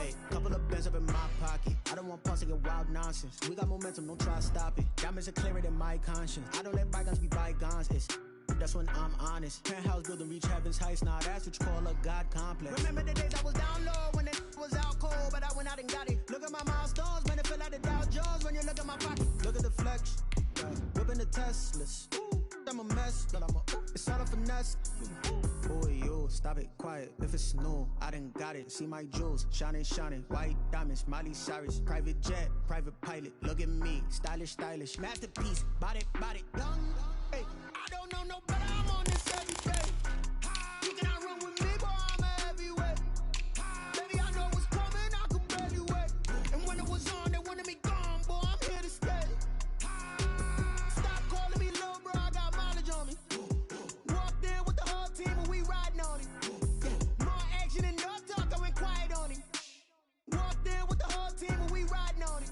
Hey, couple of bands up in my pocket. I don't want pulse to get wild nonsense. We got momentum, don't try to stop it. Diamonds are clearer than my conscience. I don't let bygones be bygones. That's when I'm honest. Penthouse building reach heaven's heights. Now that's what you call a God complex. Remember the days I was down low when it was out cold, but I went out and got it. Look at my milestones, man, it feel like the Dow Jones when you look at my pocket. Look at the flex, whipping the Teslas. I'm a mess, but it's all a finesse. Boy, you stop it, quiet. If it's new, I done got it. See my jewels, shining, shining. White diamonds, Miley Cyrus. Private jet, private pilot. Look at me, stylish, stylish. Masterpiece, body, young. Hey, I don't know no better. I'm on this every day. You cannot run with me, boy. I'm a heavyweight. Baby, I know what's coming. I could barely wait. And when it was on, they wanted me gone, boy. I'm here to stay. Stop calling me little bro. I got mileage on me. Walked in with the whole team and we riding on it. More action and no talk. I went quiet on him. Walked in with the whole team and we riding on it.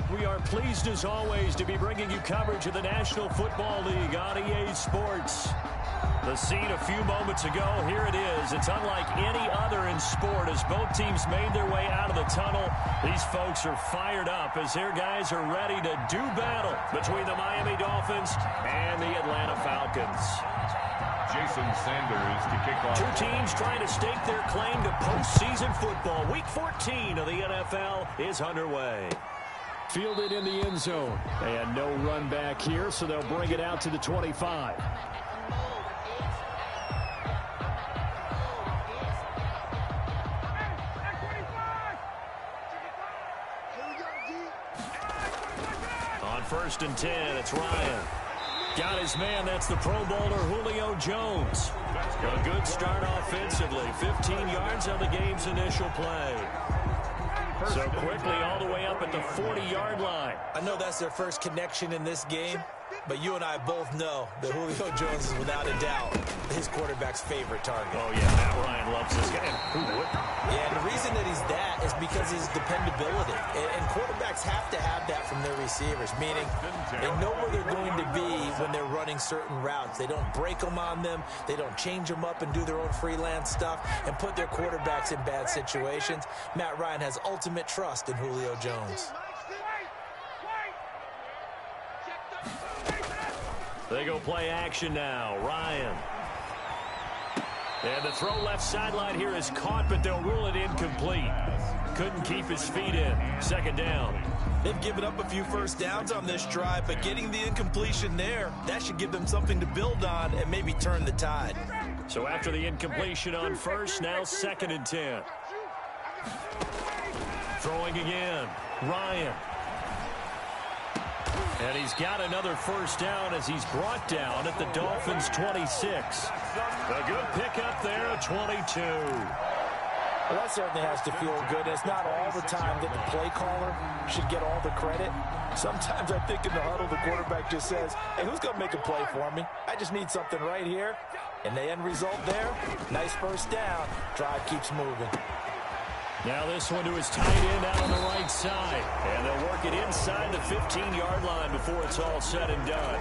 We are pleased as always to be bringing you coverage of the National Football League on EA Sports. The scene a few moments ago, here it is. It's unlike any other in sport as both teams made their way out of the tunnel. These folks are fired up as their guys are ready to do battle between the Miami Dolphins and the Atlanta Falcons. Jason Sanders to kick off. Two teams trying to stake their claim to postseason football. Week 14 of the NFL is underway. Fielded in the end zone. And no run back here, so they'll bring it out to the 25. On 1st and 10, it's Ryan. Got his man, that's the Pro Bowler Julio Jones. A good start offensively. 15 yards on the game's initial play. So quickly all the way up at the 40-yard line. I know that's their first connection in this game, but you and I both know that Julio Jones is without a doubt his quarterback's favorite target. Oh, yeah, Matt Ryan loves this guy. Who would? Yeah, and the reason that he's that is because his dependability. And quarterbacks have to have that from their receivers, meaning they know where they're going to be when they're running certain routes. They don't break them on them. They don't change them up and do their own freelance stuff and put their quarterbacks in bad situations. Matt Ryan has ultimate trust in Julio Jones. They go play action now. Ryan. And the throw left sideline here is caught, but they'll rule it incomplete. Couldn't keep his feet in. 2nd down. They've given up a few first downs on this drive, but getting the incompletion there, that should give them something to build on and maybe turn the tide. So after the incompletion on 1st, now 2nd and 10. Throwing again. Ryan. And he's got another 1st down as he's brought down at the Dolphins' 26. A good pickup there at 22. Well, that certainly has to feel good. It's not all the time that the play caller should get all the credit. Sometimes I think in the huddle, the quarterback just says, hey, who's going to make a play for me? I just need something right here. And the end result there, nice 1st down. Drive keeps moving. Now this one to his tight end out on the right side. And they'll work it inside the 15-yard line before it's all said and done.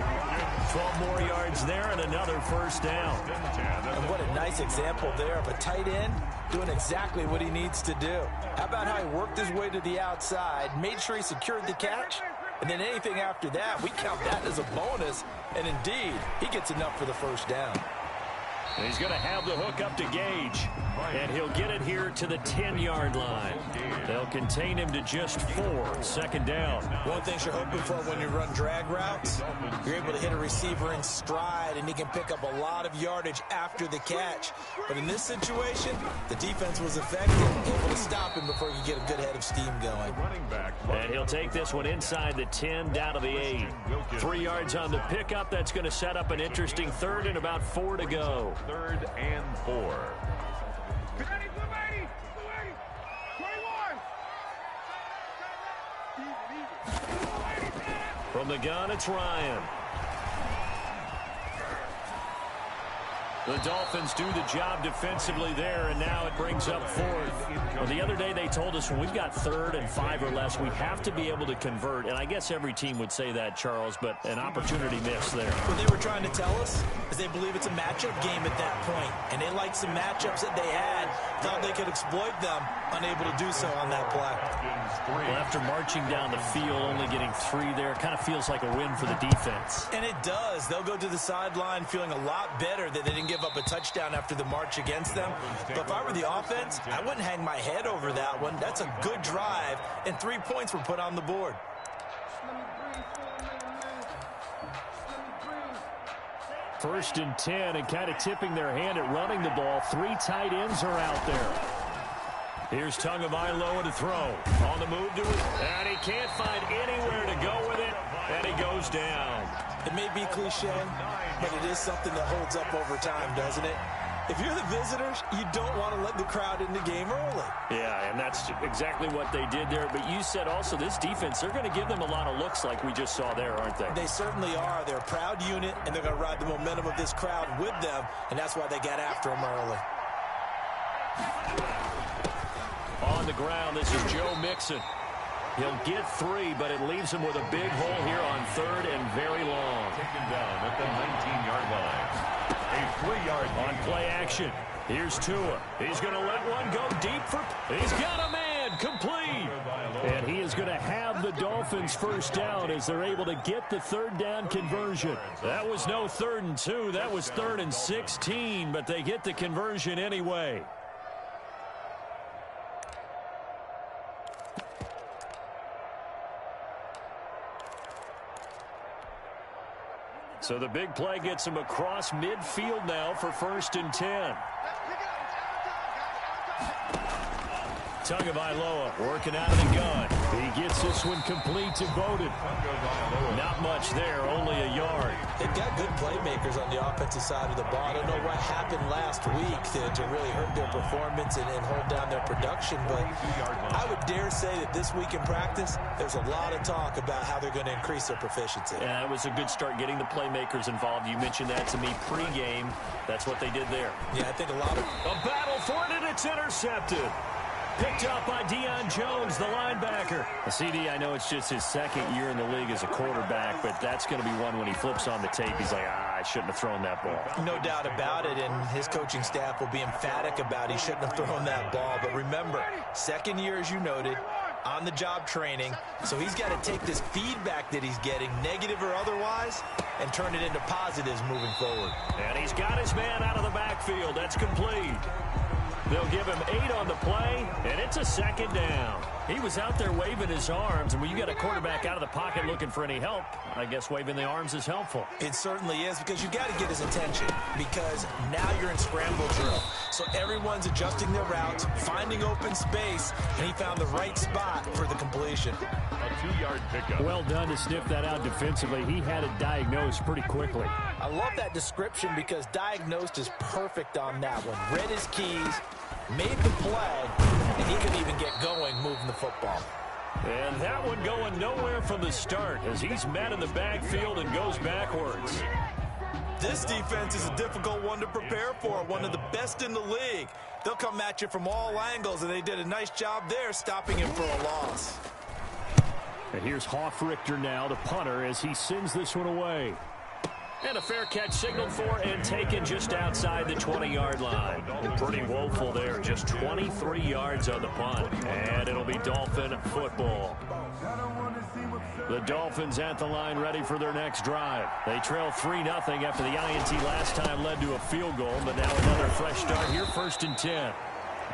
12 more yards there and another 1st down. And what a nice example there of a tight end doing exactly what he needs to do. How about how he worked his way to the outside, made sure he secured the catch, and then anything after that, we count that as a bonus. And indeed, he gets enough for the 1st down. And he's going to have the hook up to Gage. And he'll get it here to the 10-yard line. They'll contain him to just 4. 2nd down. One thing you're hoping for when you run drag routes, you're able to hit a receiver in stride, and he can pick up a lot of yardage after the catch. But in this situation, the defense was effective, able to stop him before you get a good head of steam going. And he'll take this one inside the 10, down to the 8. 3 yards on the pickup. That's going to set up an interesting 3rd and about 4 to go. 3rd and 4. From the gun, it's Ryan. The Dolphins do the job defensively there, and now it brings up fourth. Well, the other day they told us when we've got 3rd and 5 or less, we have to be able to convert. And I guess every team would say that, Charles, but an opportunity missed there. What they were trying to tell us is they believe it's a matchup game at that point, and they liked some matchups that they had, thought they could exploit them, unable to do so on that play. Well, after marching down the field, only getting 3 there, kind of feels like a win for the defense. And it does. They'll go to the sideline feeling a lot better that they didn't give up a touchdown after the march against them. But if I were the offense, I wouldn't hang my head over that one. That's a good drive, and 3 points were put on the board. First and 10, and kind of tipping their hand at running the ball. 3 tight ends are out there. Here's Tagovailoa to throw. On the move to it, and he can't find anywhere to go with it, and he goes down. It may be cliche, but it is something that holds up over time, doesn't it? If you're the visitors, you don't want to let the crowd in the game early. Yeah, and that's exactly what they did there. But you said also this defense, they're going to give them a lot of looks like we just saw there, aren't they? They certainly are. They're a proud unit, and they're going to ride the momentum of this crowd with them, and that's why they got after them early. On the ground, this is Joe Mixon. He'll get 3, but it leaves him with a big hole here on 3rd and very long. Taken down at the 19-yard line. A 3-yard on play action. Here's Tua. He's going to let one go deep for... He's got a man complete. And he is going to have the Dolphins first down as they're able to get the 3rd down conversion. That was no 3rd and 2. That was 3rd and 16, but they get the conversion anyway. So the big play gets him across midfield now for 1st and 10. Tagovailoa working out of the gun. He gets this one complete to Bowden. Not much there, only a yard. They've got good playmakers on the offensive side of the ball. I don't know what happened last week to really hurt their performance and hold down their production, but I would dare say that this week in practice, there's a lot of talk about how they're going to increase their proficiency. Yeah, it was a good start getting the playmakers involved. You mentioned that to me pregame. That's what they did there. Yeah, I think a lot of... A battle for it, and it's intercepted. Picked up by Deion Jones, the linebacker. CD, I know it's just his 2nd year in the league as a quarterback, but that's going to be one when he flips on the tape. He's like, I shouldn't have thrown that ball. No doubt about it, and his coaching staff will be emphatic about he shouldn't have thrown that ball. But remember, 2nd year, as you noted, on-the-job training. So he's got to take this feedback that he's getting, negative or otherwise, and turn it into positives moving forward. And he's got his man out of the backfield. That's complete. They'll give him 8 on the play, and it's a 2nd down. He was out there waving his arms, and when you got a quarterback out of the pocket looking for any help, I guess waving the arms is helpful. It certainly is, because you got to get his attention, because now you're in scramble drill. So everyone's adjusting their routes, finding open space, and he found the right spot for the completion. A 2-yard pickup. Well done to sniff that out defensively. He had it diagnosed pretty quickly. I love that description because diagnosed is perfect on that one. Read his keys, made the play, and he could even get going moving the football. And that one going nowhere from the start as he's met in the backfield and goes backwards. This defense is a difficult one to prepare for, one of the best in the league. They'll come at you from all angles, and they did a nice job there stopping him for a loss. And here's Hoffrichter now, the punter, as he sends this one away. And a fair catch signaled for and taken just outside the 20-yard line. Pretty woeful there, just 23 yards on the punt. And it'll be Dolphin football. The Dolphins at the line ready for their next drive. They trail 3-0 after the INT last time led to a field goal, but now another fresh start here, 1st and 10.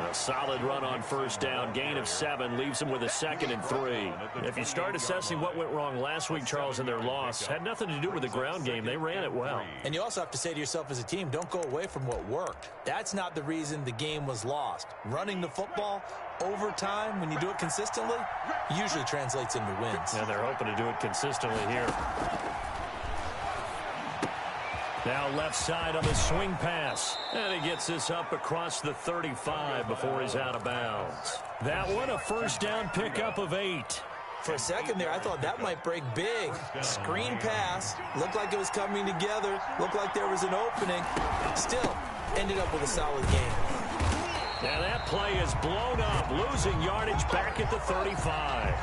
A solid run on 1st down. Gain of 7 leaves them with a 2nd and 3. If you start assessing what went wrong last week, Charles, in their loss, had nothing to do with the ground game. They ran it well. And you also have to say to yourself as a team, don't go away from what worked. That's not the reason the game was lost. Running the football over time, when you do it consistently, usually translates into wins. And they're hoping to do it consistently here. Now left side on the swing pass. And he gets this up across the 35 before he's out of bounds. That one, a 1st down pickup of 8. For a second there, I thought that might break big. Screen pass, looked like it was coming together, looked like there was an opening. Still, ended up with a solid game. Now that play is blown up, losing yardage back at the 35.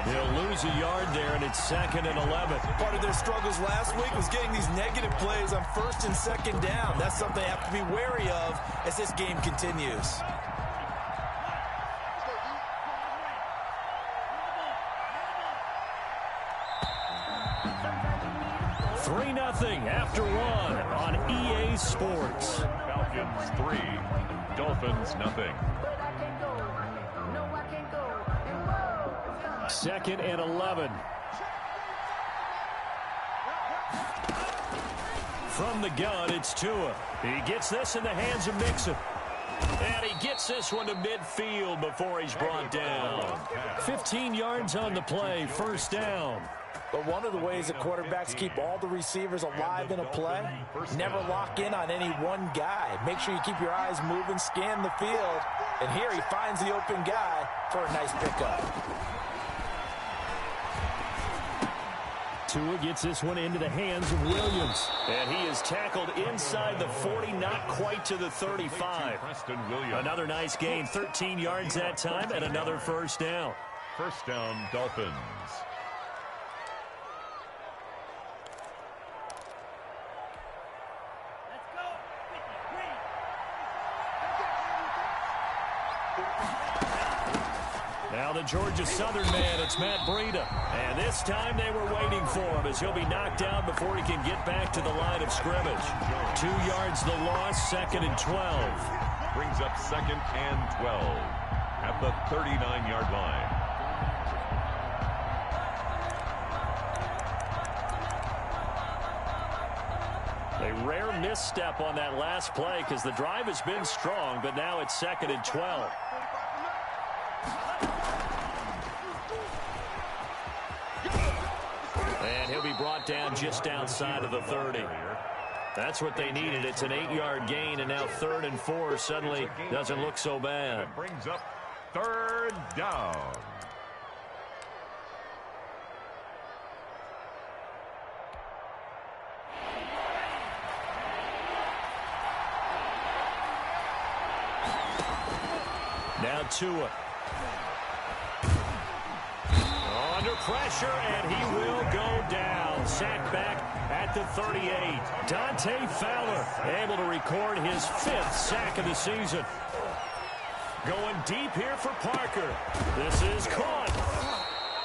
They'll lose a yard there, and it's 2nd and 11. Part of their struggles last week was getting these negative plays on 1st and 2nd down. That's something they have to be wary of as this game continues. 3-0 after 1 on EA Sports. Falcons 3, Dolphins 0. 2nd and 11. From the gun, it's Tua. He gets this in the hands of Mixon. And he gets this one to midfield before he's brought down. 15 yards on the play, 1st down. But one of the ways that quarterbacks keep all the receivers alive in a play, never lock in on any one guy. Make sure you keep your eyes moving, scan the field. And here he finds the open guy for a nice pickup. Tua gets this one into the hands of Williams. And he is tackled inside the 40, not quite to the 35. Another nice gain, 13 yards that time, and another 1st down. 1st down, Dolphins. Now the Georgia Southern man, it's Matt Breida. And this time they were waiting for him as he'll be knocked down before he can get back to the line of scrimmage. 2 yards the loss, 2nd and 12. Brings up 2nd and 12 at the 39-yard line. A rare misstep on that last play because the drive has been strong, but now it's 2nd and 12. And he'll be brought down just outside of the 30. That's what they needed. It's an 8-yard gain, and now 3rd and 4 suddenly doesn't look so bad. It brings up 3rd down. Now Tua. Under pressure, and he will go down. Sacked back at the 38. Dante Fowler able to record his 5th sack of the season. Going deep here for Parker. This is caught.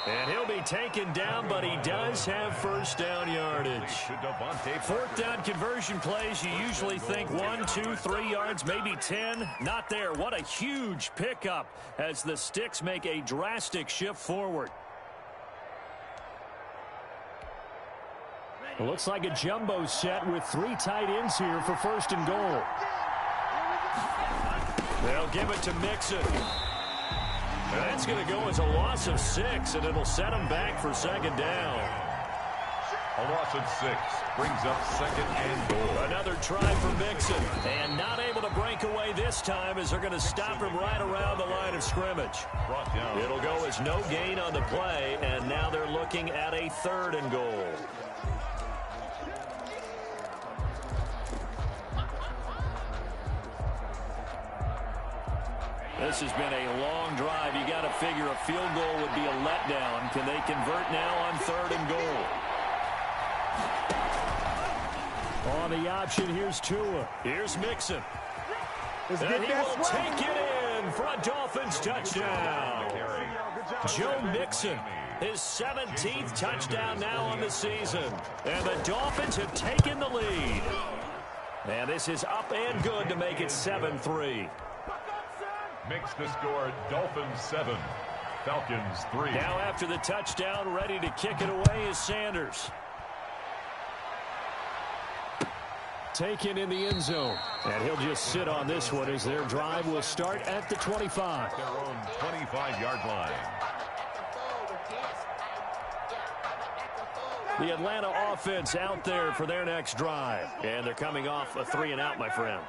And he'll be taken down, but he does have 1st down yardage. 4th down conversion plays, you usually think 1, 2, 3 yards, maybe 10. Not there. What a huge pickup as the Sticks make a drastic shift forward. It looks like a jumbo set with 3 tight ends here for 1st and goal. They'll give it to Mixon. And that's going to go as a loss of 6, and it'll set them back for 2nd down. A loss of 6 brings up 2nd and goal. Another try for Mixon, and not able to break away this time as they're going to stop him right around the line of scrimmage. It'll go as no gain on the play, and now they're looking at a 3rd and goal. This has been a long drive. You got to figure a field goal would be a letdown. Can they convert now on 3rd and goal? On the option, here's Tua. Here's Mixon. And he will take it in for a Dolphins touchdown. Joe Mixon, his 17th touchdown now on the season. And the Dolphins have taken the lead. And this is up and good to make it 7-3. Makes the score Dolphins 7, Falcons 3. Now after the touchdown, ready to kick it away is Sanders. Taken in the end zone. And he'll just sit on this one as their drive will start at the 25. Their own 25-yard line. The Atlanta offense out there for their next drive. And they're coming off a 3-and-out, my friend.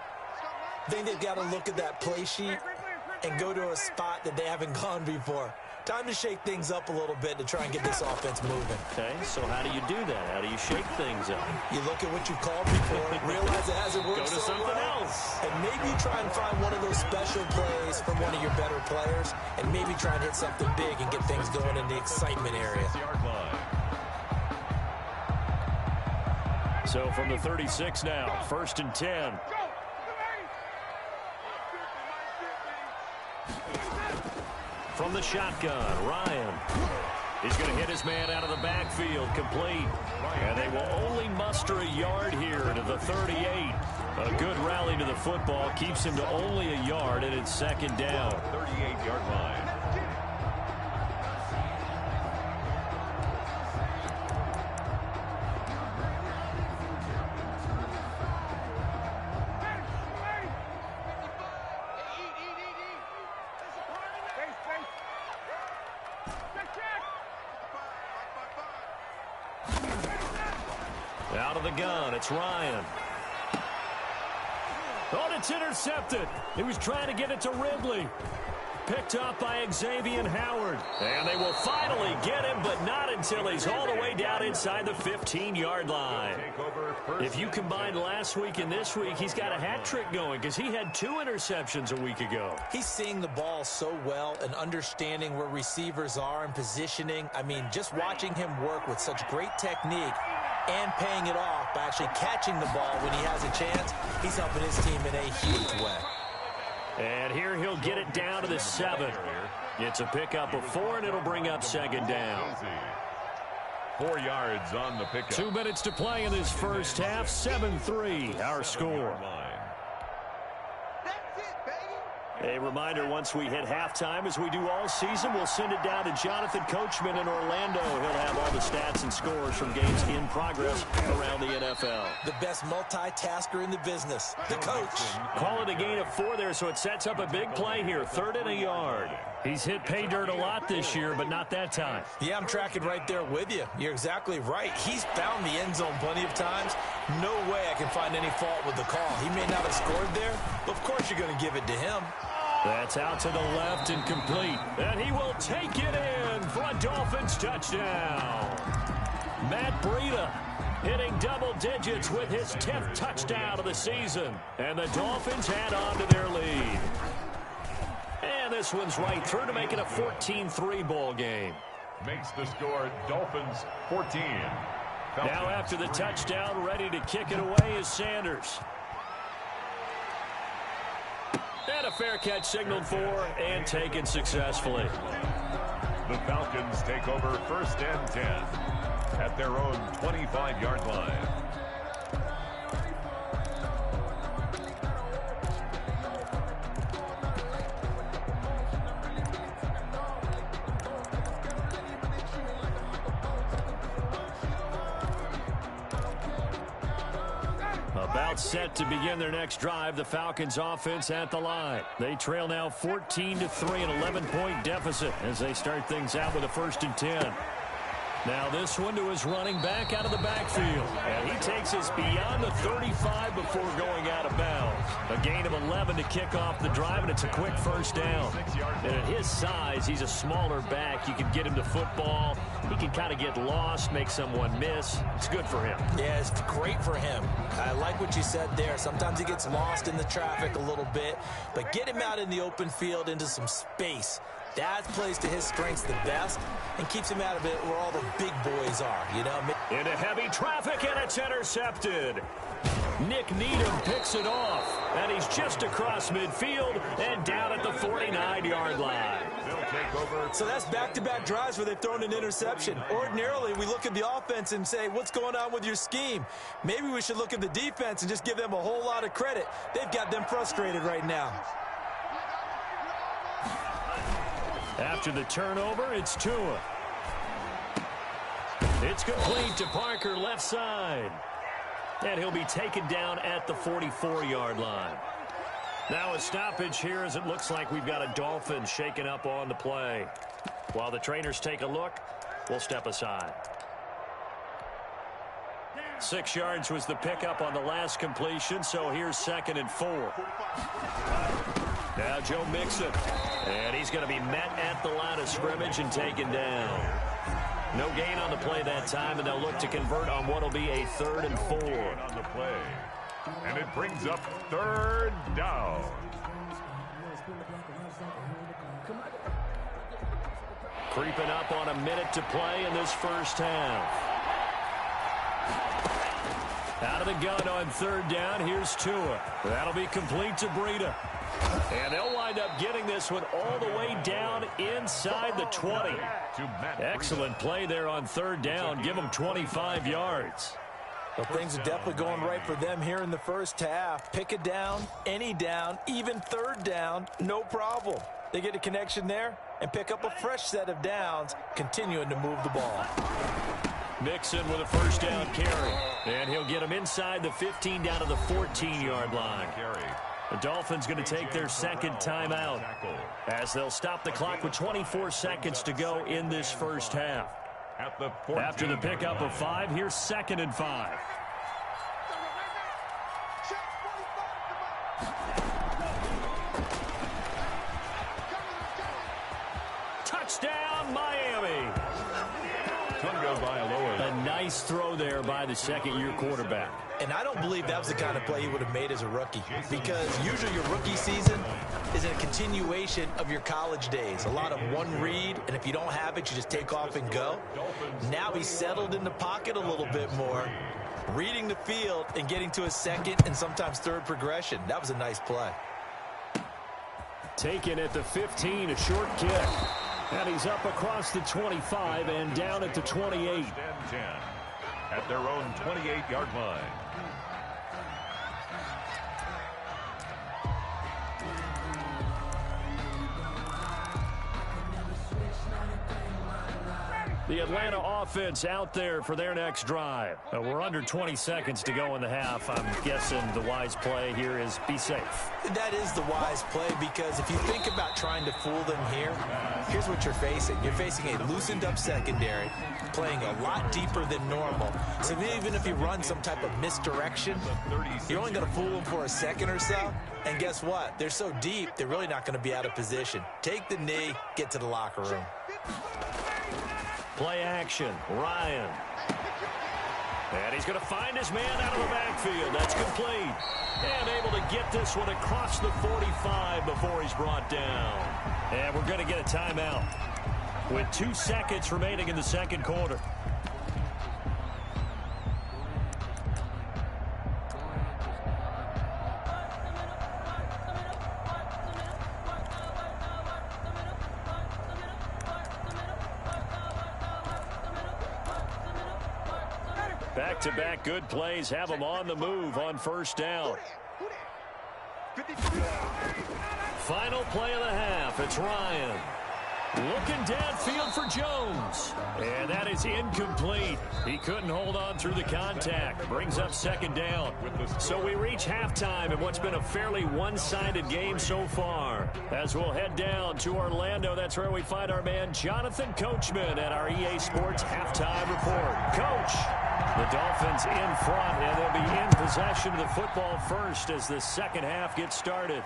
I think they've got to look at that play sheet and go to a spot that they haven't gone before. Time to shake things up a little bit to try and get this offense moving. Okay, so how do you do that? How do you shake things up? You look at what you've called before, realize it hasn't worked Go to so something well, else. and maybe you try and find one of those special plays from one of your better players, and maybe try and hit something big and get things going in the excitement area. So from the 36 now, 1st and 10. From the shotgun, Ryan. He's going to hit his man out of the backfield, complete. And they will only muster a yard here to the 38. A good rally to the football keeps him to only a yard, and it's 2nd down. 38-yard line. Out of the gun, it's Ryan. Oh, it's intercepted. He was trying to get it to Ridley. Picked up by Xavier Howard. And they will finally get him, but not until he's all the way down inside the 15-yard line. If you combine last week and this week, he's got a hat trick going because he had 2 interceptions a week ago. He's seeing the ball so well and understanding where receivers are and positioning. I mean, just watching him work with such great technique and paying it off by actually catching the ball when he has a chance, he's helping his team in a huge way. And here he'll get it down to the 7. It's a pickup of 4, and it'll bring up 2nd down. 4 yards on the pickup. 2 minutes to play in this first half. 7-3, our score. A reminder, once we hit halftime, as we do all season, we'll send it down to Jonathan Coachman in Orlando. He'll have all the stats and scores from games in progress around the NFL. The best multitasker in the business, the coach. Call it a gain of 4 there, so it sets up a big play here. 3rd and a yard. He's hit pay dirt a lot this year, but not that time. Yeah, I'm tracking right there with you. You're exactly right. He's found the end zone plenty of times. No way I can find any fault with the call. He may not have scored there, but of course you're going to give it to him. That's out to the left and complete. And he will take it in for a Dolphins touchdown. Matt Breida hitting double digits with his 10th touchdown of the season. And the Dolphins add on to their lead. And this one's right through to make it a 14-3 ball game. Makes the score Dolphins 14. Now after the touchdown, ready to kick it away is Sanders. And a fair catch signaled for and taken successfully. The Falcons take over 1st and 10 at their own 25-yard line. About set to begin their next drive, the Falcons offense at the line. They trail now 14-3, an 11-point deficit as they start things out with a 1st and 10. Now this one to his running back out of the backfield. And he takes us beyond the 35 before going out of bounds. A gain of 11 to kick off the drive, and it's a quick 1st down. And at his size, he's a smaller back. You can get him to football. He can kind of get lost, make someone miss. It's good for him. Yeah, it's great for him. I like what you said there. Sometimes he gets lost in the traffic a little bit, but get him out in the open field into some space. That plays to his strengths the best and keeps him out of it where all the big boys are, you know. Into heavy traffic, and it's intercepted. Nick Needham picks it off, and he's just across midfield and down at the 49-yard line. So that's back-to-back drives where they've thrown an interception. Ordinarily, we look at the offense and say, what's going on with your scheme? Maybe we should look at the defense and just give them a whole lot of credit. They've got them frustrated right now. After the turnover, it's Tua. It's complete to Parker, left side. And he'll be taken down at the 44-yard line. Now a stoppage here as it looks like we've got a Dolphin shaken up on the play. While the trainers take a look, we'll step aside. 6 yards was the pickup on the last completion, so here's 2nd and 4. Now Joe Mixon. And he's going to be met at the line of scrimmage and taken down. No gain on the play that time, and they'll look to convert on what will be a 3rd and 4. On the play. And it brings up 3rd down. Creeping up on a minute to play in this first half. Out of the gun on 3rd down. Here's Tua. That'll be complete to Breida. And they'll wind up getting this one all the way down inside the 20. Excellent play there on 3rd down. Give them 25 yards. Well, things are definitely going right for them here in the first half. Pick a down, any down, even 3rd down, no problem. They get a connection there and pick up a fresh set of downs, continuing to move the ball. Mixon with a first down carry. And he'll get him inside the 15 down to the 14-yard line. The Dolphins going to take their second timeout as they'll stop the clock with 24 seconds to go in this first half. After the pickup of 5, here's 2nd and 5. Touchdown, Miami. A nice throw there by the second-year quarterback. And I don't believe that was the kind of play he would have made as a rookie, because usually your rookie season is a continuation of your college days. A lot of one read, and if you don't have it, you just take off and go. Now he's settled in the pocket a little bit more, reading the field and getting to a 2nd and sometimes 3rd progression. That was a nice play. Taken at the 15, a short kick. And he's up across the 25 and down at the 28. At their own 28-yard line. The Atlanta offense out there for their next drive. We're under 20 seconds to go in the half. I'm guessing the wise play here is be safe. That is the wise play, because if you think about trying to fool them here, here's what you're facing. You're facing a loosened up secondary, playing a lot deeper than normal. So even if you run some type of misdirection, you're only going to fool them for a second or so. And guess what? They're so deep, they're really not going to be out of position. Take the knee, get to the locker room. Play action, Ryan. And he's going to find his man out of the backfield. That's complete. And able to get this one across the 45 before he's brought down. And we're going to get a timeout with 2 seconds remaining in the second quarter. Back-to-back good plays have them on the move on first down. Final play of the half. It's Ryan. Looking downfield for Jones. And that is incomplete. He couldn't hold on through the contact. Brings up second down. So we reach halftime in what's been a fairly one-sided game so far. As we'll head down to Orlando, that's where we find our man Jonathan Coachman at our EA Sports Halftime Report. Coach, the Dolphins in front, and they'll be in possession of the football first as the second half gets started.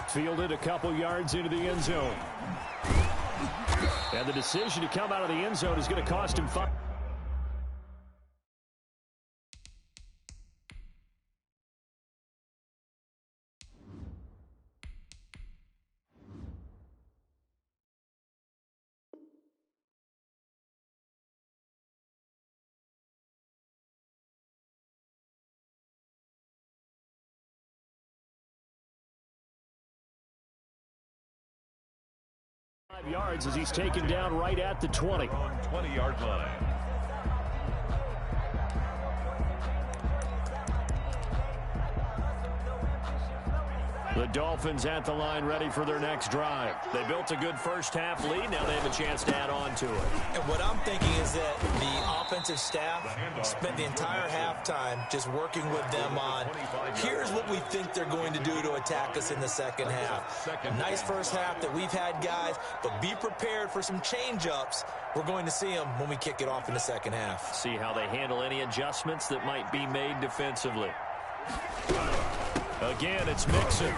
Fielded a couple yards into the end zone. And the decision to come out of the end zone is going to cost him 5. Yards as he's taken down right at the 20. 20-yard line. The Dolphins at the line ready for their next drive. They built a good first half lead. Now they have a chance to add on to it. And what I'm thinking is that the offensive staff spent the entire halftime just working with them on, here's what we think they're going to do to attack us in the second half. Nice first half that we've had, guys, but be prepared for some change-ups. We're going to see them when we kick it off in the second half. See how they handle any adjustments that might be made defensively. Again, it's Mixon.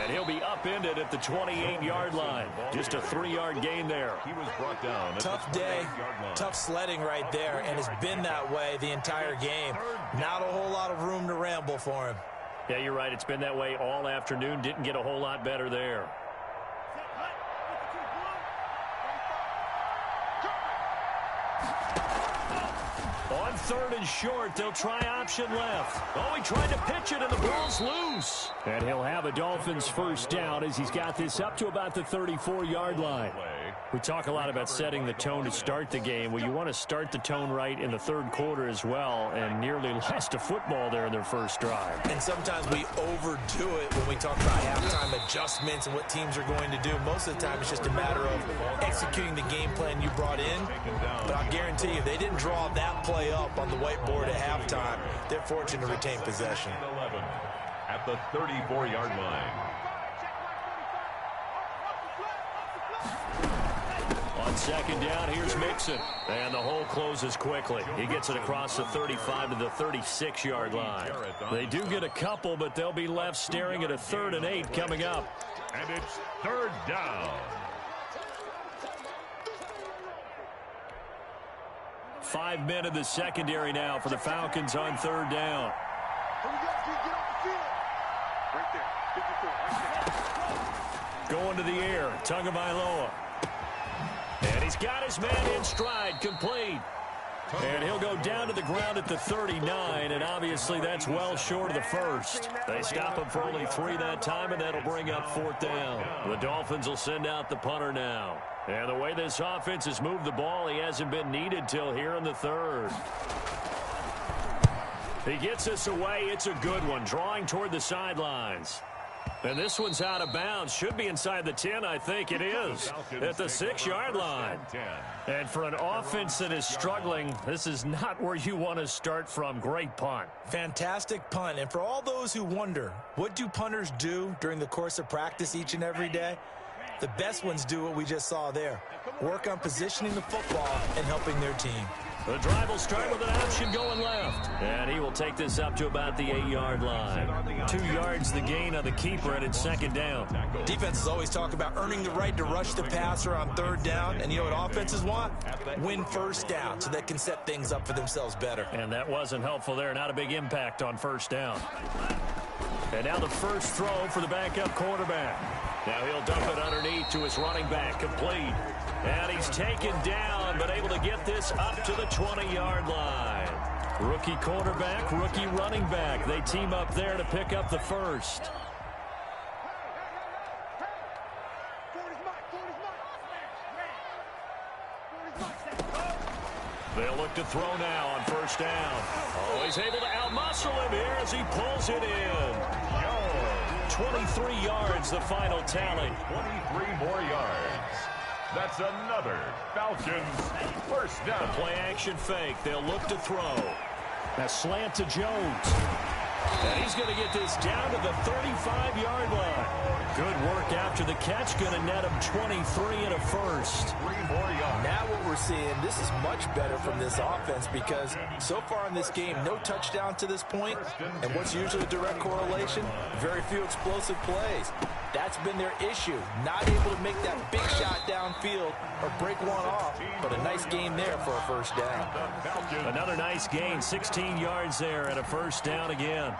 And he'll be upended at the 28-yard line. Just a 3-yard gain there. He was brought down. Tough day, tough sledding right there, and it's been that way the entire game. Not a whole lot of room to ramble for him. Yeah, you're right. It's been that way all afternoon. Didn't get a whole lot better there. On 3rd and short, they'll try option left. Oh, he tried to pitch it, and the ball's loose. And he'll have a Dolphins first down as he's got this up to about the 34-yard line. We talk a lot about setting the tone to start the game. Well, you want to start the tone right in the 3rd quarter as well, and nearly lost a football there in their first drive. And sometimes we overdo it when we talk about halftime adjustments and what teams are going to do. Most of the time, it's just a matter of executing the game plan you brought in. But I'll guarantee you, if they didn't draw that play up on the whiteboard at halftime, they're fortunate to retain possession. 11 at the 34-yard line. On 2nd down, here's Mixon. And the hole closes quickly. He gets it across the 35 to the 36-yard line. They do get a couple, but they'll be left staring at a 3rd and 8 coming up. And it's 3rd down. 5 men in the secondary now for the Falcons on 3rd down. Going to the air, Tagovailoa. And he's got his man in stride, complete. And he'll go down to the ground at the 39, and obviously that's well short of the first. They stop him for only 3 that time, and that'll bring up 4th down. The Dolphins will send out the punter now. And the way this offense has moved the ball, he hasn't been needed till here in the 3rd. He gets this away. It's a good one, drawing toward the sidelines. And this one's out of bounds. Should be inside the 10, I think it is. At the 6-yard line. And for an offense that is struggling, this is not where you want to start from. Great punt. Fantastic punt. And for all those who wonder, what do punters do during the course of practice each and every day? The best ones do what we just saw there. Work on positioning the football and helping their team. The drive will start with an option going left. And he will take this up to about the 8-yard line. 2 yards the gain on the keeper, and it's 2nd down. Defenses always talk about earning the right to rush the passer on 3rd down. And you know what offenses want? Win 1st down so they can set things up for themselves better. And that wasn't helpful there. Not a big impact on 1st down. And now the first throw for the backup quarterback. Now he'll dump it underneath to his running back, complete. And he's taken down, but able to get this up to the 20-yard line. Rookie quarterback, rookie running back. They team up there to pick up the first. They'll look to throw now on 1st down. Oh, he's able to outmuscle him here as he pulls it in. 23 yards, the final tally. 23 more yards. That's another Falcons first down. A play action fake. They'll look to throw. A slant to Jones. And he's going to get this down to the 35-yard line. Good work after the catch. Going to net him 23 and a first. 3 more yards. Now what we're seeing, this is much better from this offense because so far in this game, no touchdown to this point. And what's usually a direct correlation? Very few explosive plays. That's been their issue. Not able to make that big shot downfield or break one off. But a nice game there for a first down. Another nice gain. 16 yards there and a first down again.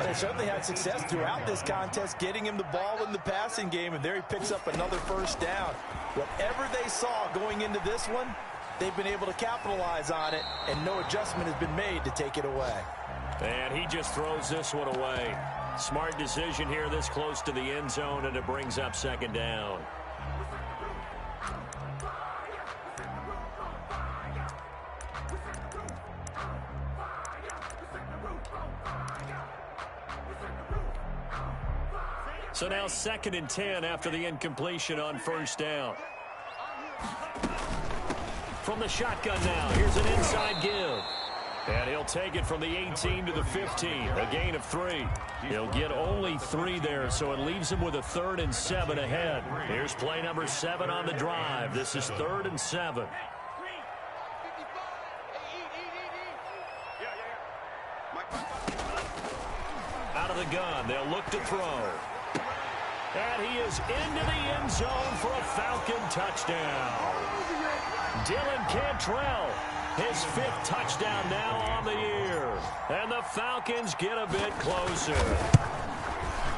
They certainly had success throughout this contest getting him the ball in the passing game. And there he picks up another first down. Whatever they saw going into this one, they've been able to capitalize on it. And no adjustment has been made to take it away. And he just throws this one away. Smart decision here this close to the end zone, and it brings up 2nd down. So now 2nd and 10 after the incompletion on 1st down. From the shotgun now, here's an inside give. And he'll take it from the 18 to the 15, a gain of 3. He'll get only 3 there, so it leaves him with a 3rd and 7 ahead. Here's play number 7 on the drive. This is 3rd and 7. Out of the gun, they'll look to throw. he is into the end zone for a Falcon touchdown. Dylan Cantrell, his 5th touchdown now on the year. And the Falcons get a bit closer.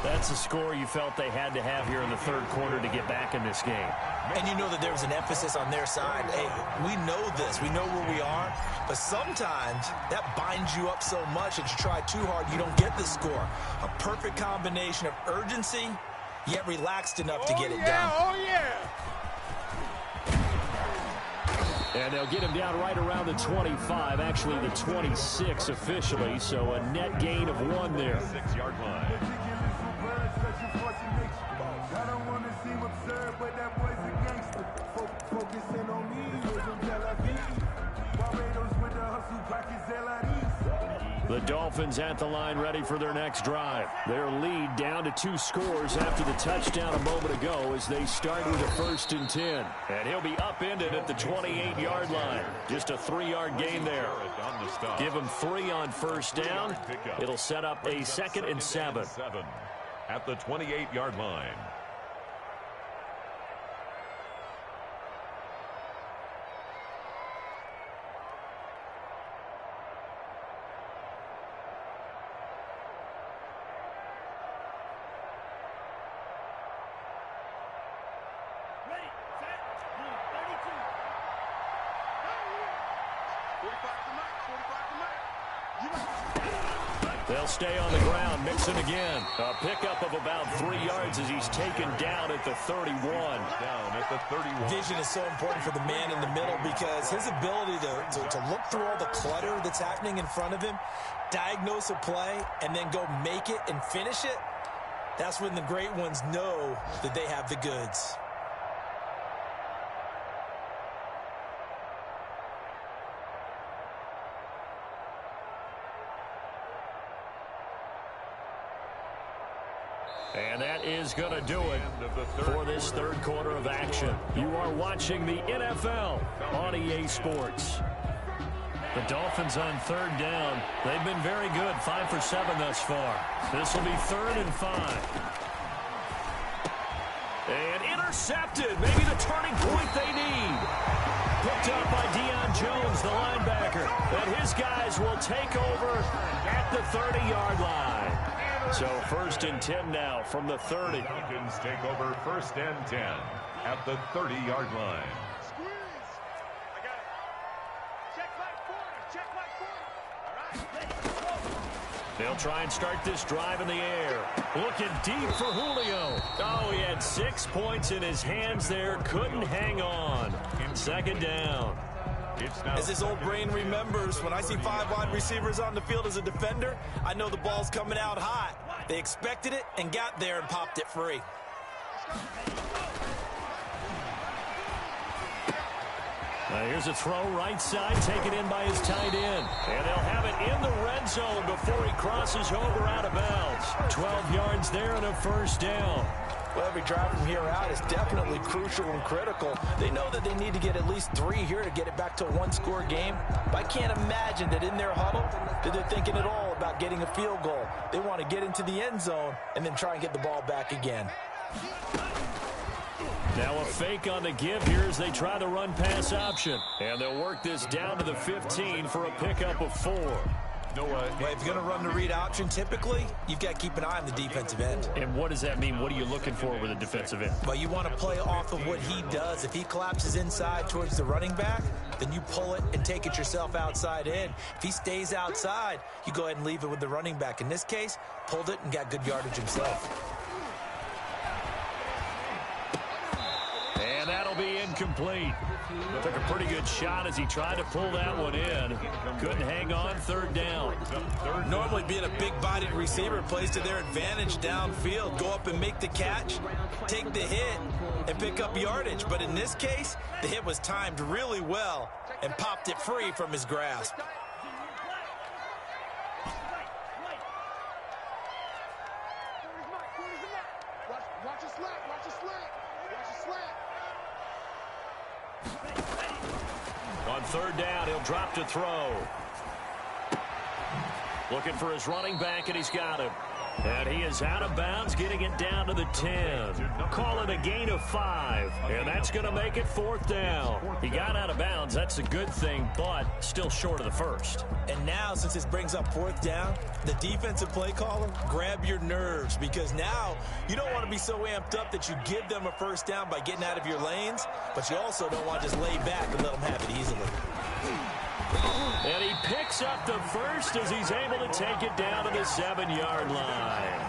That's a score you felt they had to have here in the third quarter to get back in this game. And you know that there was an emphasis on their side. Hey, we know this. We know where we are. But sometimes that binds you up so much that you try too hard, you don't get the score. A perfect combination of urgency, yet relaxed enough to get it done. Oh, yeah. And they'll get him down right around the 25, actually the 26 officially, so a net gain of 1 there. 6-yard line. I don't want to seem absurd, but that boy's a gangster. Focusing on me, Tel Aviv. Barbados with the hustle, brackets LIDs. The Dolphins at the line ready for their next drive. Their lead down to 2 scores after the touchdown a moment ago as they start with a 1st and 10. And he'll be upended at the 28-yard line. Just a 3-yard gain there. Give him 3 on 1st down. It'll set up a 2nd and 7. At the 28-yard line. They'll stay on the ground, mixing again. A pickup of about 3 yards as he's taken down at the 31. Down at the 31. Vision is so important for the man in the middle because his ability to look through all the clutter that's happening in front of him, diagnose a play, and then go make it and finish it, that's when the great ones know that they have the goods. And that is going to do it for this third quarter of action. You are watching the NFL on EA Sports. The Dolphins on 3rd down. They've been very good, 5 for 7 thus far. This will be 3rd and 5. And intercepted, maybe the turning point they need. Picked up by Deion Jones, the linebacker. And his guys will take over at the 30-yard line. So 1st and 10 now from the 30. Falcons take over 1st and 10 at the 30-yard line. Squeeze. I got it. Check like 40. All right. They'll try and start this drive in the air. Looking deep for Julio. Oh, he had 6 points in his hands there. Couldn't hang on. 2nd down. As his old brain remembers, when I see 5 wide receivers on the field as a defender, I know the ball's coming out hot. They expected it and got there and popped it free. Here's a throw right side, taken in by his tight end. And they'll have it in the red zone before he crosses over out of bounds. 12 yards there and a 1st down. Well, every drive from here out is definitely crucial and critical. They know that they need to get at least 3 here to get it back to a 1-score game. But I can't imagine that in their huddle that they're thinking at all about getting a field goal. They want to get into the end zone and then try and get the ball back again. Now a fake on the give here as they try the run-pass option. And they'll work this down to the 15 for a pickup of 4. Well, if you're going to run the read option, typically, you've got to keep an eye on the defensive end. And what does that mean? What are you looking for with a defensive end? Well, you want to play off of what he does. If he collapses inside towards the running back, then you pull it and take it yourself outside in. If he stays outside, you go ahead and leave it with the running back. In this case, pulled it and got good yardage himself. And that'll be incomplete. Took a pretty good shot as he tried to pull that one in. Couldn't hang on, 3rd down. Normally being a big-bodied receiver plays to their advantage downfield. Go up and make the catch, take the hit, and pick up yardage. But in this case, the hit was timed really well and popped it free from his grasp. Watch a slant. Watch a slant. Watch a slant. On 3rd down, he'll drop to throw. Looking for his running back, and he's got him. And he is out of bounds, getting it down to the 10. Call it a gain of 5, and that's going to make it 4th down. He got out of bounds. That's a good thing, but still short of the first. And now, since this brings up 4th down, the defensive play caller, grab your nerves, because now you don't want to be so amped up that you give them a 1st down by getting out of your lanes, but you also don't want to just lay back and let them have it easily. And he picks up the first as he's able to take it down to the 7-yard line.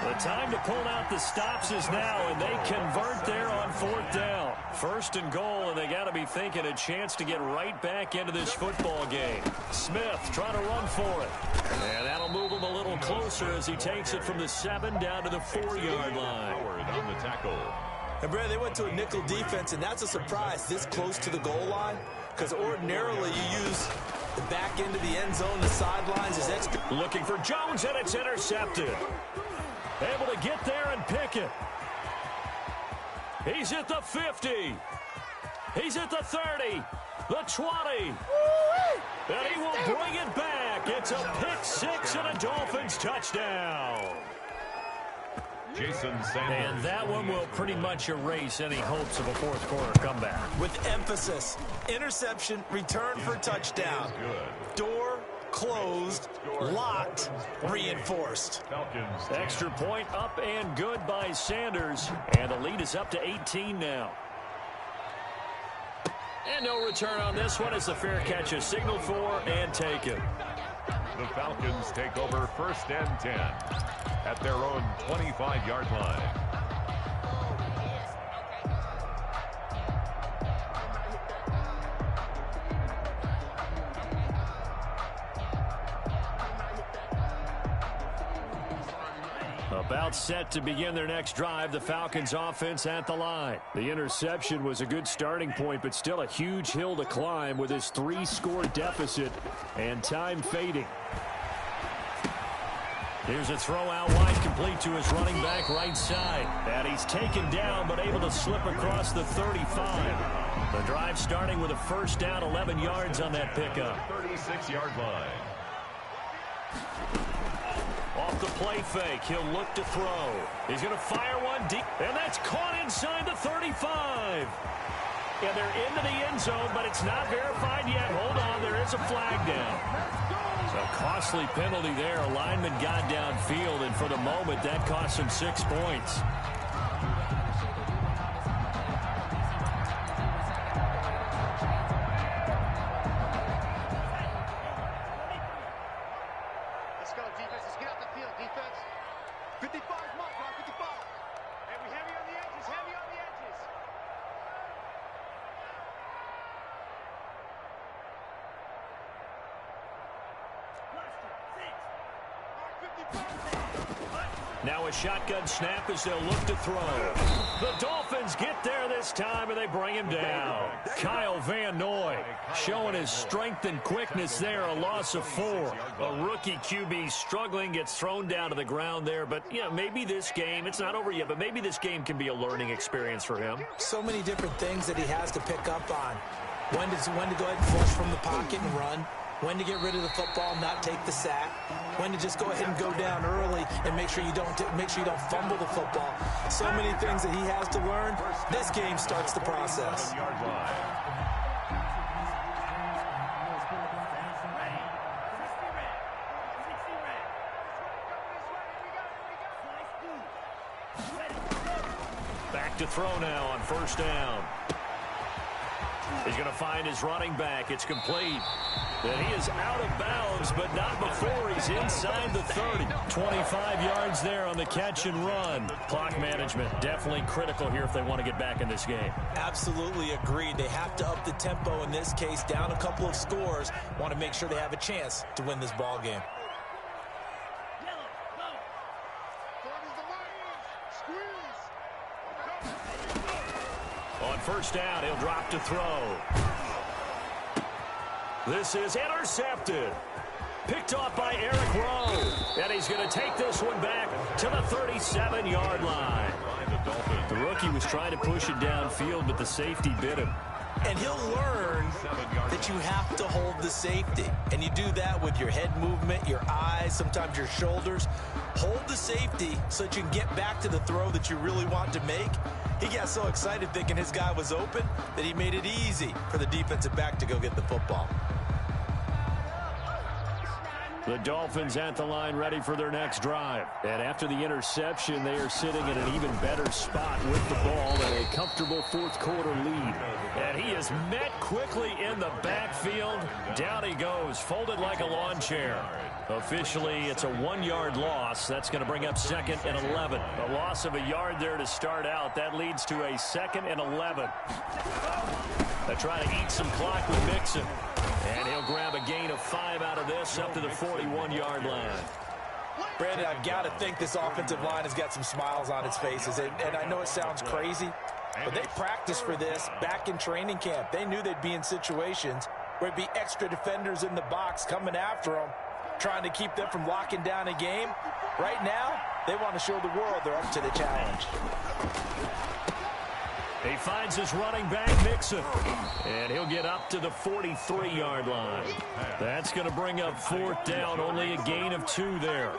The time to pull out the stops is now, and they convert there on 4th down. 1st and goal, and they got to be thinking a chance to get right back into this football game. Smith trying to run for it. And that'll move him a little closer as he takes it from the 7 down to the 4-yard line. On the tackle. And Brad, they went to a nickel defense, and that's a surprise this close to the goal line, because ordinarily you use the back end of the end zone, the sidelines is extra. Looking for Jones, and it's intercepted. Able to get there and pick it. He's at the 50. He's at the 30. The 20. And he will bring it back. It's a pick 6 and a Dolphins touchdown. Jason Sanders. And that one will pretty much erase any hopes of a 4th quarter comeback. With emphasis, interception, return for touchdown. Door closed, locked, reinforced. Extra point up and good by Sanders. And the lead is up to 18 now. And no return on this one as the fair catch is signaled for and taken. The Falcons take over 1st and 10 at their own 25-yard line. About set to begin their next drive, the Falcons offense at the line. The interception was a good starting point, but still a huge hill to climb with his 3-score deficit and time fading. Here's a throw out wide, complete to his running back right side. And he's taken down, but able to slip across the 35. The drive starting with a 1st down, 11 yards on that pickup. 36-yard line. Off the play fake, he'll look to throw. He's going to fire one deep, and that's caught inside the 35. And they're into the end zone, but it's not verified yet. Hold on, there is a flag down. So a costly penalty there. A lineman got downfield, and for the moment, that cost him 6 points. Now a shotgun snap as they'll look to throw. The Dolphins get there this time, and they bring him down. Kyle Van Noy showing his strength and quickness there, a loss of 4. A rookie QB struggling, gets thrown down to the ground there. But, yeah, maybe this game, it's not over yet, but maybe this game can be a learning experience for him. So many different things that he has to pick up on. When to go ahead and flush from the pocket and run. When to get rid of the football, not take the sack. When to just go ahead and go down early and make sure you don't fumble the football. So many things that he has to learn. This game starts the process. Back to throw now on 1st down. He's going to find his running back. It's complete. And he is out of bounds, but not before he's inside the 30. 25 yards there on the catch and run. Clock management definitely critical here if they want to get back in this game. Absolutely agreed. They have to up the tempo in this case, down a couple of scores. Want to make sure they have a chance to win this ball game. On 1st down, he'll drop to throw. This is intercepted. Picked off by Eric Rowe. And he's going to take this one back to the 37-yard line. The rookie was trying to push it downfield, but the safety bit him. And he'll learn that you have to hold the safety. And you do that with your head movement, your eyes, sometimes your shoulders. Hold the safety so that you can get back to the throw that you really want to make. He got so excited thinking his guy was open that he made it easy for the defensive back to go get the football. The Dolphins at the line ready for their next drive. And after the interception, they are sitting in an even better spot with the ball and a comfortable fourth quarter lead. And he is met quickly in the backfield. Down he goes, folded like a lawn chair. Officially, it's a 1-yard loss. That's going to bring up 2nd and 11. A loss of a yard there to start out. That leads to a 2nd and 11. They try to eat some clock with Mixon. And he'll grab a gain of 5 out of this up to the 41-yard line. Brandon, I've got to think this offensive line has got some smiles on its faces. And I know it sounds crazy, but they practiced for this back in training camp. They knew they'd be in situations where it'd be extra defenders in the box coming after them, trying to keep them from locking down a game. Right now, they want to show the world they're up to the challenge. He finds his running back, Mixon, and he'll get up to the 43-yard line. That's going to bring up 4th down, only a gain of 2 there.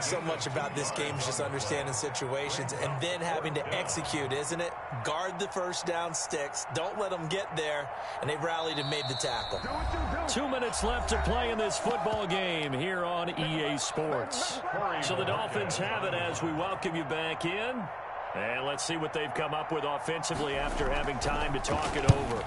So much about this game is just understanding situations and then having to execute, isn't it? Guard the first down sticks. Don't let them get there. And they've rallied and made the tackle. 2 minutes left to play in this football game here on EA Sports. So the Dolphins have it as we welcome you back in. And let's see what they've come up with offensively after having time to talk it over.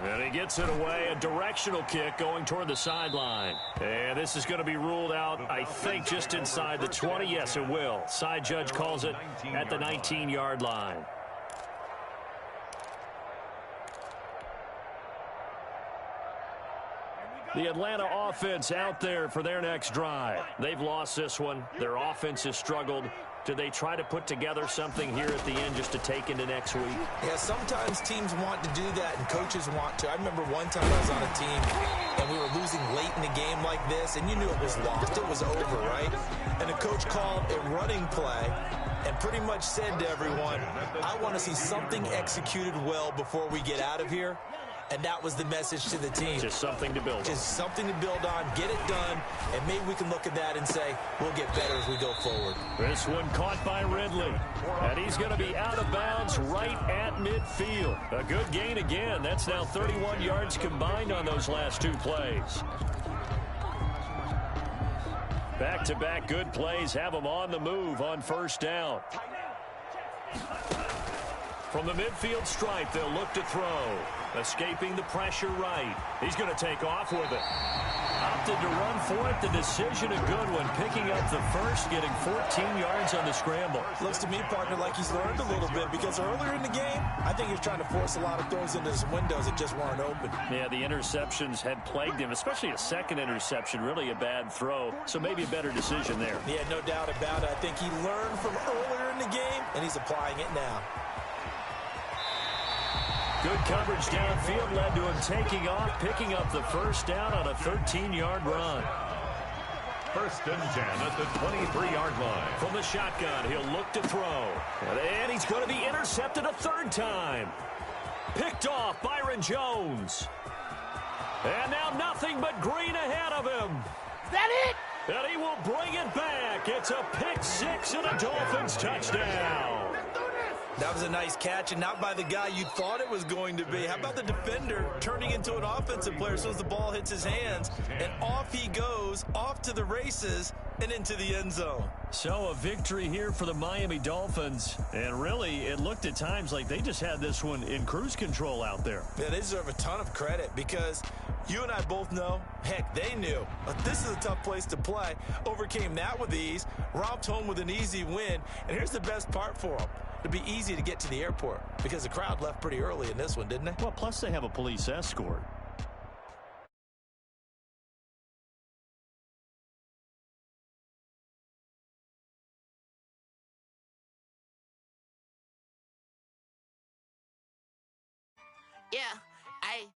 And he gets it away, a directional kick going toward the sideline. And this is going to be ruled out, I think, just inside the 20. Yes, it will. Side judge calls it at the 19-yard line. The Atlanta offense out there for their next drive. They've lost this one. Their offense has struggled. Do they try to put together something here at the end just to take into next week? Yeah, sometimes teams want to do that and coaches want to. I remember one time I was on a team and we were losing late in a game like this and you knew it was lost. It was over, right? And the coach called a running play and pretty much said to everyone, I want to see something executed well before we get out of here. And that was the message to the team. Just something to build on. Just something to build on, get it done, and maybe we can look at that and say, we'll get better as we go forward. This one caught by Ridley. And he's going to be out of bounds right at midfield. A good gain again. That's now 31 yards combined on those last 2 plays. Back-to-back good plays have them on the move on first down. From the midfield stripe, they'll look to throw. Escaping the pressure right. He's going to take off with it. Opted to run for it. The decision a good one. Picking up the first, getting 14 yards on the scramble. Looks to me, partner, like he's learned a little bit because earlier in the game, I think he was trying to force a lot of throws into his windows that just weren't open. Yeah, the interceptions had plagued him, especially a second interception, really a bad throw. So maybe a better decision there. Yeah, no doubt about it. I think he learned from earlier in the game, and he's applying it now. Good coverage downfield led to him taking off, picking up the first down on a 13-yard run. 1st and 10 at the 23-yard line. From the shotgun, he'll look to throw. And he's going to be intercepted a 3rd time. Picked off Byron Jones. And now nothing but green ahead of him. Is that it? And he will bring it back. It's a pick 6 and a Dolphins touchdown. That was a nice catch, and not by the guy you thought it was going to be. How about the defender turning into an offensive player as soon as the ball hits his hands, and off he goes, off to the races, and into the end zone. So a victory here for the Miami Dolphins, and really it looked at times like they just had this one in cruise control out there. Yeah, they deserve a ton of credit because you and I both know, heck, they knew. But this is a tough place to play. Overcame that with ease, romped home with an easy win, and here's the best part for them. It'd be easy to get to the airport because the crowd left pretty early in this one, didn't they? Well, plus they have a police escort. Yeah, I